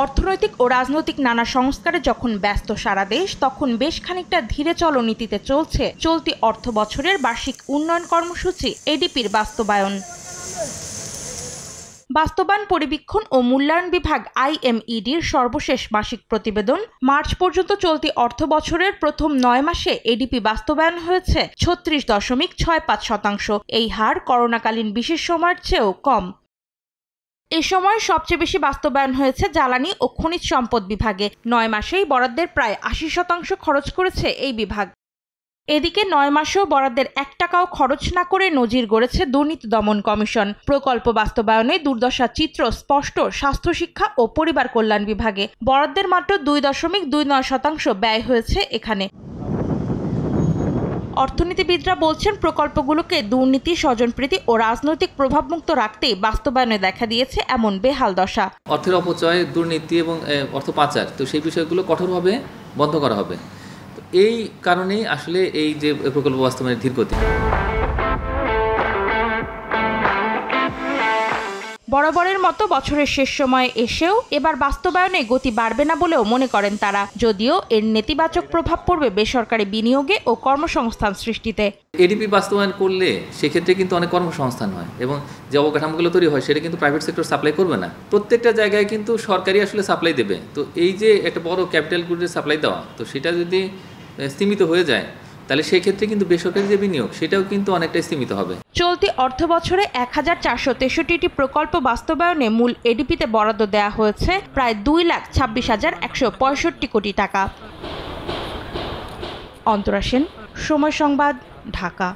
অর্থনৈতিক ও রাজনৈতিক নানা সংস্কারে যখন ব্যস্ত সারা দেশ, তখন বেশ খানিকটা ধীরে চলনীতিতে চলছে চলতি অর্থ বছরের বার্ষিক উন্নয়ন কর্মসূচি এডিপির বাস্তবায়ন। বাস্তবায়ন পরিবীক্ষণ ও মূল্যায়ন বিভাগ IMEDর সর্বশেষ মাসিক প্রতিবেদন, মার্চ পর্যন্ত চলতি অর্থ বছরের প্রথম ৯ মাসে এডিপি বাস্তবায়ন হয়েছে ৩৬.৬৫%। এই হার করোনাকালীন বিশেষ সময়ের চেয়েও কম। এ সময় সবচেয়ে বেশি বাস্তবায়ন হয়েছে জ্বালানি ও খনিজ সম্পদ বিভাগে। ৯ মাসেই বরাদ্দের প্রায় ৮০% খরচ করেছে এই বিভাগ। এদিকে ৯ মাসেও বরাদ্দের ১ টাকাও খরচ না করে নজির গড়েছে দুর্নীতি দমন কমিশন। প্রকল্প বাস্তবায়নে দুর্দশার চিত্র স্পষ্ট স্বাস্থ্য, শিক্ষা ও পরিবার কল্যাণ বিভাগে। বরাদ্দের মাত্র ২.29% ব্যয় হয়েছে এখানে। অর্থনীতিবিদরা বলছেন, প্রকল্পগুলোকে দুর্নীতি, স্বজনপ্রীতি ও রাজনৈতিক প্রভাবমুক্ত রাখতেই বাস্তবায়নে দেখা দিয়েছে এমন বেহাল দশা। অর্থের অপচয়, দুর্নীতি এবং অর্থ পাচার, তো সেই বিষয়গুলো কঠোরভাবে বন্ধ করা হবে। তো এই কারণেই আসলে এই যে প্রকল্প বাস্তবায়নের ধীরগতি। বরাবরের মতো বছরের শেষ সময়ে এসেও এবার বাস্তবায়নে গতি বাড়বে না বলেও মনে করেন তারা, যদিও এর নেতিবাচক প্রভাব পড়বে বেসরকারি বিনিয়োগে ও কর্মসংস্থান সৃষ্টিতে। এডিপি বাস্তবায়ন করলে সেক্ষেত্রে কিন্তু অনেক কর্মসংস্থান হয় এবং যে অবকাঠামোগুলো তৈরি হয় সেটা কিন্তু প্রাইভেট সেক্টর সাপ্লাই করবে না। প্রত্যেকটা জায়গায় কিন্তু সরকারি আসলে সাপ্লাই দেবে। তো এই যে একটা বড় ক্যাপিটাল গুডের সাপ্লাই দেওয়া, তো সেটা যদি সীমিত হয়ে যায় তাহলে সেক্ষেত্রে কিন্তু বেসরকারি যে বিনিয়োগ সেটাও কিন্তু অনেকটাই সীমিত হবে। চলতি অর্থ বছরে ১,৪৬৩টি প্রকল্প বাস্তবায়নে মূল এডিপিতে বরাদ্দ দেওয়া হয়েছে প্রায় ২,২৬,১৬৫ কোটি টাকা। অন্তরা সেন, সময় সংবাদ, ঢাকা।